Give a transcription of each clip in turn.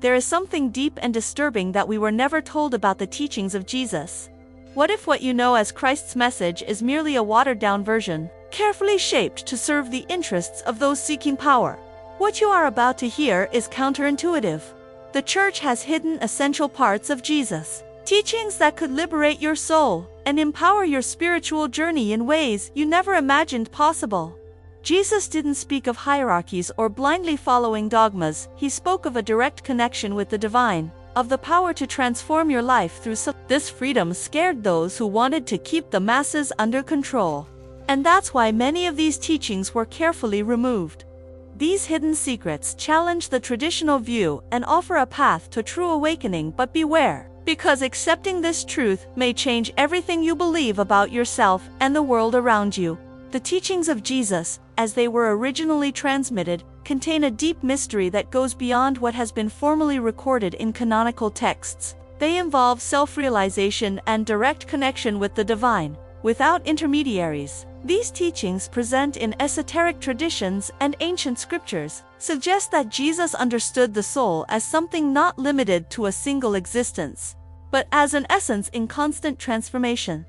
there is something deep and disturbing that we were never told about the teachings of Jesus. What if what you know as Christ's message is merely a watered-down version, carefully shaped to serve the interests of those seeking power? What you are about to hear is counterintuitive. The church has hidden essential parts of Jesus, teachings that could liberate your soul and empower your spiritual journey in ways you never imagined possible. Jesus didn't speak of hierarchies or blindly following dogmas. He spoke of a direct connection with the divine, of the power to transform your life through This freedom scared those who wanted to keep the masses under control. And that's why many of these teachings were carefully removed. These hidden secrets challenge the traditional view and offer a path to true awakening, but beware, because accepting this truth may change everything you believe about yourself and the world around you. The teachings of Jesus, as they were originally transmitted, contain a deep mystery that goes beyond what has been formally recorded in canonical texts. They involve self-realization and direct connection with the divine, without intermediaries. These teachings, present in esoteric traditions and ancient scriptures, suggest that Jesus understood the soul as something not limited to a single existence, but as an essence in constant transformation.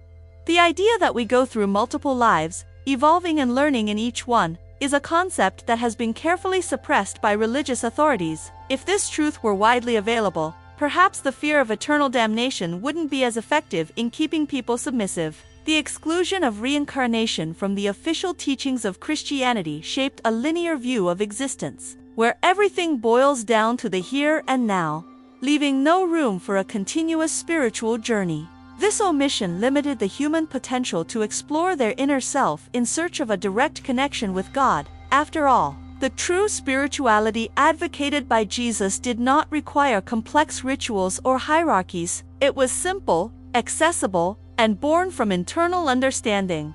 The idea that we go through multiple lives, evolving and learning in each one, is a concept that has been carefully suppressed by religious authorities. If this truth were widely available, perhaps the fear of eternal damnation wouldn't be as effective in keeping people submissive. The exclusion of reincarnation from the official teachings of Christianity shaped a linear view of existence, where everything boils down to the here and now, leaving no room for a continuous spiritual journey. This omission limited the human potential to explore their inner self in search of a direct connection with God. After all, the true spirituality advocated by Jesus did not require complex rituals or hierarchies. It was simple, accessible, and born from internal understanding.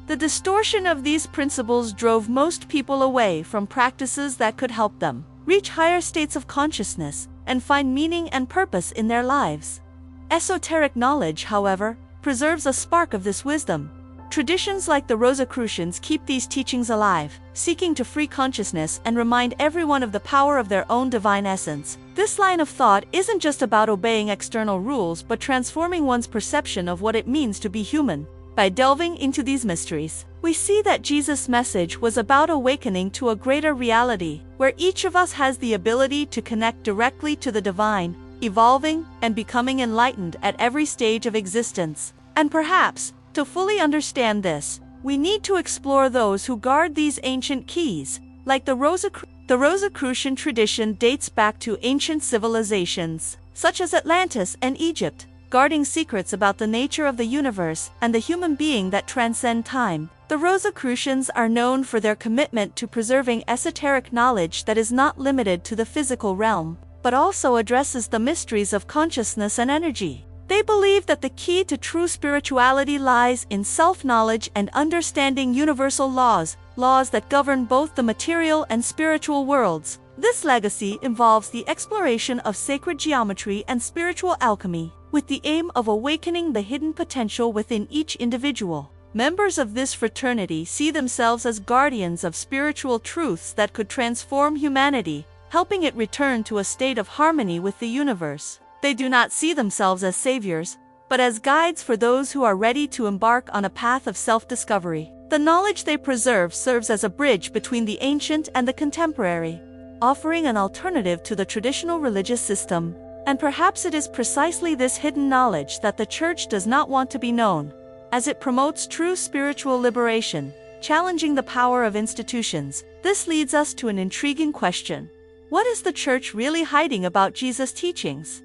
The distortion of these principles drove most people away from practices that could help them reach higher states of consciousness and find meaning and purpose in their lives. Esoteric knowledge, however, preserves a spark of this wisdom. Traditions like the Rosicrucians keep these teachings alive, seeking to free consciousness and remind everyone of the power of their own divine essence. This line of thought isn't just about obeying external rules, but transforming one's perception of what it means to be human. By delving into these mysteries, we see that Jesus' message was about awakening to a greater reality, where each of us has the ability to connect directly to the divine, evolving and becoming enlightened at every stage of existence. And perhaps, to fully understand this, we need to explore those who guard these ancient keys. Like the Rosicrucian tradition dates back to ancient civilizations, such as Atlantis and Egypt, guarding secrets about the nature of the universe and the human being that transcend time. The Rosicrucians are known for their commitment to preserving esoteric knowledge that is not limited to the physical realm, but also addresses the mysteries of consciousness and energy. They believe that the key to true spirituality lies in self-knowledge and understanding universal laws that govern both the material and spiritual worlds. This legacy involves the exploration of sacred geometry and spiritual alchemy, with the aim of awakening the hidden potential within each individual. Members of this fraternity see themselves as guardians of spiritual truths that could transform humanity, helping it return to a state of harmony with the universe. They do not see themselves as saviors, but as guides for those who are ready to embark on a path of self-discovery. The knowledge they preserve serves as a bridge between the ancient and the contemporary, offering an alternative to the traditional religious system. And perhaps it is precisely this hidden knowledge that the Church does not want to be known, as it promotes true spiritual liberation, challenging the power of institutions. This leads us to an intriguing question. What is the Church really hiding about Jesus' teachings?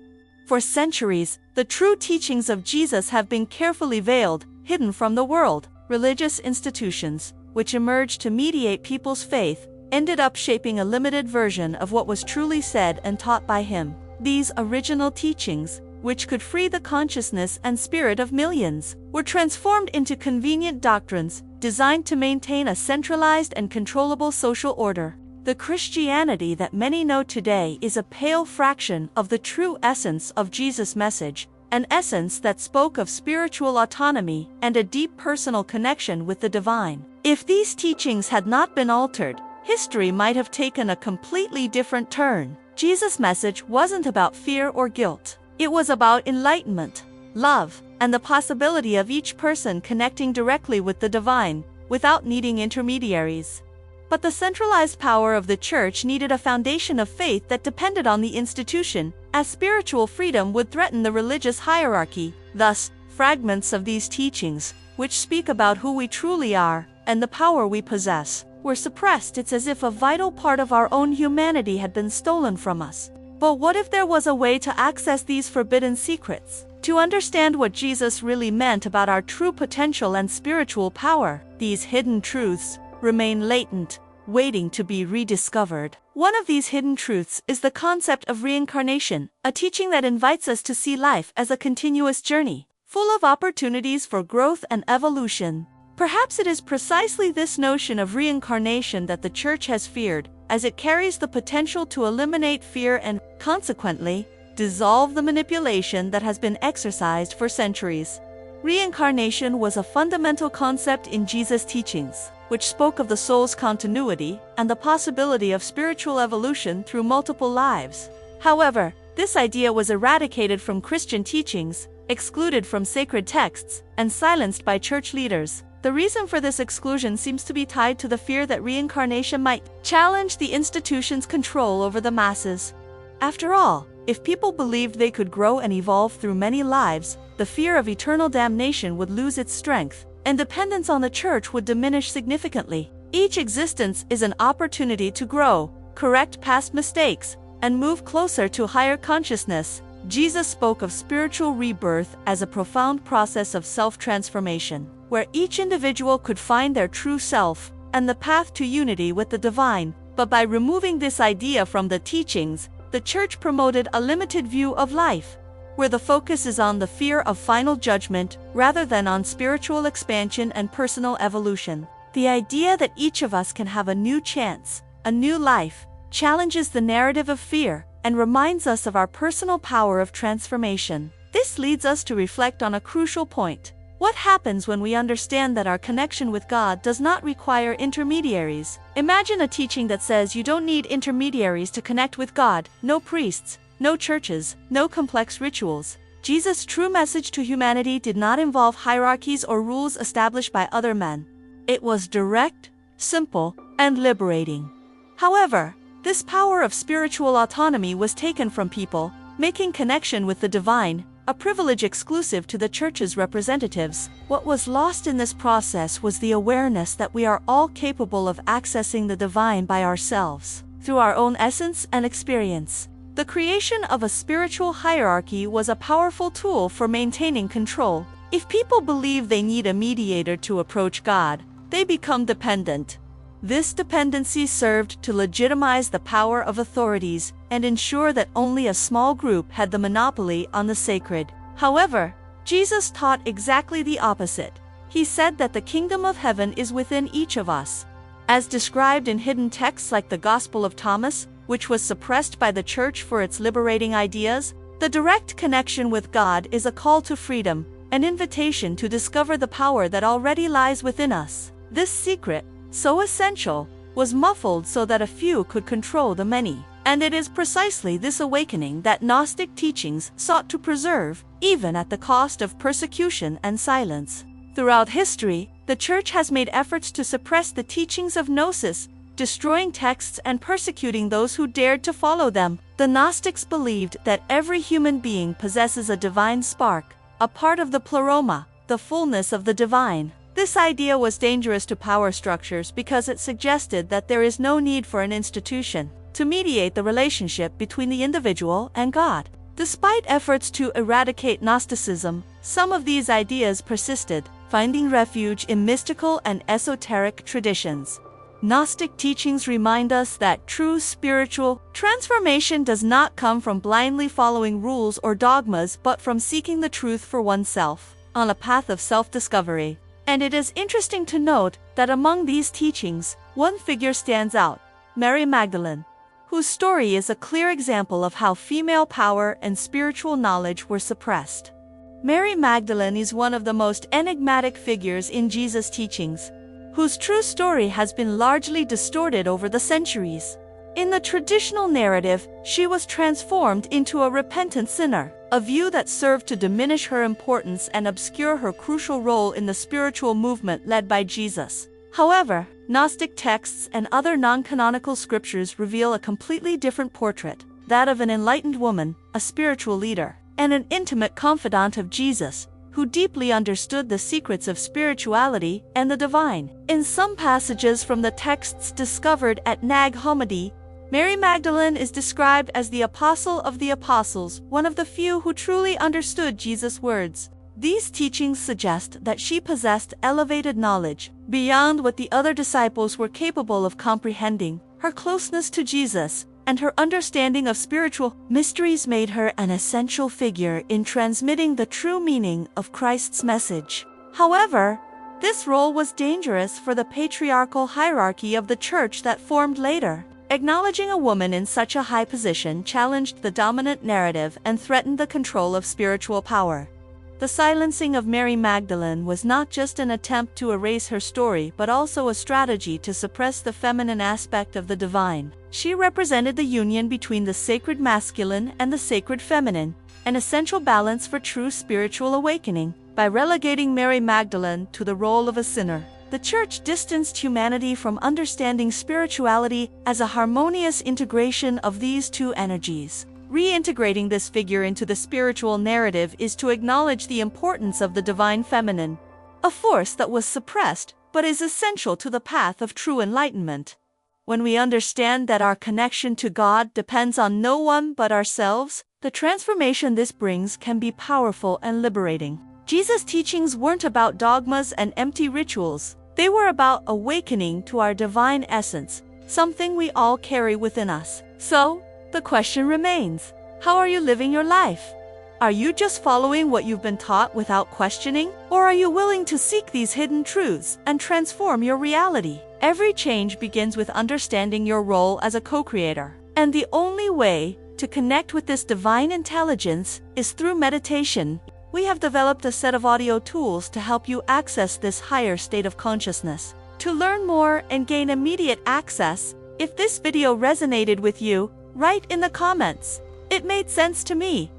For centuries, the true teachings of Jesus have been carefully veiled, hidden from the world. Religious institutions, which emerged to mediate people's faith, ended up shaping a limited version of what was truly said and taught by him. These original teachings, which could free the consciousness and spirit of millions, were transformed into convenient doctrines designed to maintain a centralized and controllable social order. The Christianity that many know today is a pale fraction of the true essence of Jesus' message, an essence that spoke of spiritual autonomy and a deep personal connection with the divine. If these teachings had not been altered, history might have taken a completely different turn. Jesus' message wasn't about fear or guilt. It was about enlightenment, love, and the possibility of each person connecting directly with the divine, without needing intermediaries. But the centralized power of the church needed a foundation of faith that depended on the institution, as spiritual freedom would threaten the religious hierarchy. Thus, fragments of these teachings, which speak about who we truly are, and the power we possess, were suppressed. It's as if a vital part of our own humanity had been stolen from us. But what if there was a way to access these forbidden secrets? To understand what Jesus really meant about our true potential and spiritual power, these hidden truths remain latent, waiting to be rediscovered. One of these hidden truths is the concept of reincarnation, a teaching that invites us to see life as a continuous journey, full of opportunities for growth and evolution. Perhaps it is precisely this notion of reincarnation that the Church has feared, as it carries the potential to eliminate fear and, consequently, dissolve the manipulation that has been exercised for centuries. Reincarnation was a fundamental concept in Jesus' teachings, which spoke of the soul's continuity and the possibility of spiritual evolution through multiple lives. However, this idea was eradicated from Christian teachings, excluded from sacred texts, and silenced by church leaders. The reason for this exclusion seems to be tied to the fear that reincarnation might challenge the institution's control over the masses. After all, if people believed they could grow and evolve through many lives, the fear of eternal damnation would lose its strength, and dependence on the church would diminish significantly. Each existence is an opportunity to grow, correct past mistakes, and move closer to higher consciousness. Jesus spoke of spiritual rebirth as a profound process of self-transformation, where each individual could find their true self and the path to unity with the divine. But by removing this idea from the teachings, the church promoted a limited view of life, where the focus is on the fear of final judgment rather than on spiritual expansion and personal evolution. The idea that each of us can have a new chance, a new life, challenges the narrative of fear and reminds us of our personal power of transformation. This leads us to reflect on a crucial point. What happens when we understand that our connection with God does not require intermediaries? Imagine a teaching that says you don't need intermediaries to connect with God, no priests, no churches, no complex rituals. Jesus' true message to humanity did not involve hierarchies or rules established by other men. It was direct, simple, and liberating. However, this power of spiritual autonomy was taken from people, making connection with the divine a privilege exclusive to the church's representatives. What was lost in this process was the awareness that we are all capable of accessing the divine by ourselves, through our own essence and experience. The creation of a spiritual hierarchy was a powerful tool for maintaining control. If people believe they need a mediator to approach God, they become dependent. This dependency served to legitimize the power of authorities and ensure that only a small group had the monopoly on the sacred. However, Jesus taught exactly the opposite. He said that the kingdom of heaven is within each of us. As described in hidden texts like the Gospel of Thomas, which was suppressed by the church for its liberating ideas, the direct connection with God is a call to freedom, an invitation to discover the power that already lies within us. This secret, so essential, was muffled so that a few could control the many. And it is precisely this awakening that Gnostic teachings sought to preserve, even at the cost of persecution and silence. Throughout history, the Church has made efforts to suppress the teachings of Gnosis, destroying texts and persecuting those who dared to follow them. The Gnostics believed that every human being possesses a divine spark, a part of the pleroma, the fullness of the divine. This idea was dangerous to power structures because it suggested that there is no need for an institution to mediate the relationship between the individual and God. Despite efforts to eradicate Gnosticism, some of these ideas persisted, finding refuge in mystical and esoteric traditions. Gnostic teachings remind us that true spiritual transformation does not come from blindly following rules or dogmas but from seeking the truth for oneself, on a path of self-discovery. And it is interesting to note that among these teachings, one figure stands out, Mary Magdalene, whose story is a clear example of how female power and spiritual knowledge were suppressed. Mary Magdalene is one of the most enigmatic figures in Jesus' teachings, whose true story has been largely distorted over the centuries. In the traditional narrative, she was transformed into a repentant sinner, a view that served to diminish her importance and obscure her crucial role in the spiritual movement led by Jesus. However, Gnostic texts and other non-canonical scriptures reveal a completely different portrait, that of an enlightened woman, a spiritual leader, and an intimate confidant of Jesus, who deeply understood the secrets of spirituality and the divine. In some passages from the texts discovered at Nag Hammadi, Mary Magdalene is described as the apostle of the apostles, one of the few who truly understood Jesus' words. These teachings suggest that she possessed elevated knowledge, beyond what the other disciples were capable of comprehending. Her closeness to Jesus and her understanding of spiritual mysteries made her an essential figure in transmitting the true meaning of Christ's message. However, this role was dangerous for the patriarchal hierarchy of the church that formed later. Acknowledging a woman in such a high position challenged the dominant narrative and threatened the control of spiritual power. The silencing of Mary Magdalene was not just an attempt to erase her story but also a strategy to suppress the feminine aspect of the divine. She represented the union between the sacred masculine and the sacred feminine, an essential balance for true spiritual awakening. By relegating Mary Magdalene to the role of a sinner, the Church distanced humanity from understanding spirituality as a harmonious integration of these two energies. Reintegrating this figure into the spiritual narrative is to acknowledge the importance of the divine feminine, a force that was suppressed but is essential to the path of true enlightenment. When we understand that our connection to God depends on no one but ourselves, the transformation this brings can be powerful and liberating. Jesus' teachings weren't about dogmas and empty rituals. They were about awakening to our divine essence, something we all carry within us. So, the question remains, how are you living your life? Are you just following what you've been taught without questioning? Or are you willing to seek these hidden truths and transform your reality? Every change begins with understanding your role as a co-creator. And the only way to connect with this divine intelligence is through meditation. We have developed a set of audio tools to help you access this higher state of consciousness. To learn more and gain immediate access, if this video resonated with you, write in the comments, "It made sense to me,"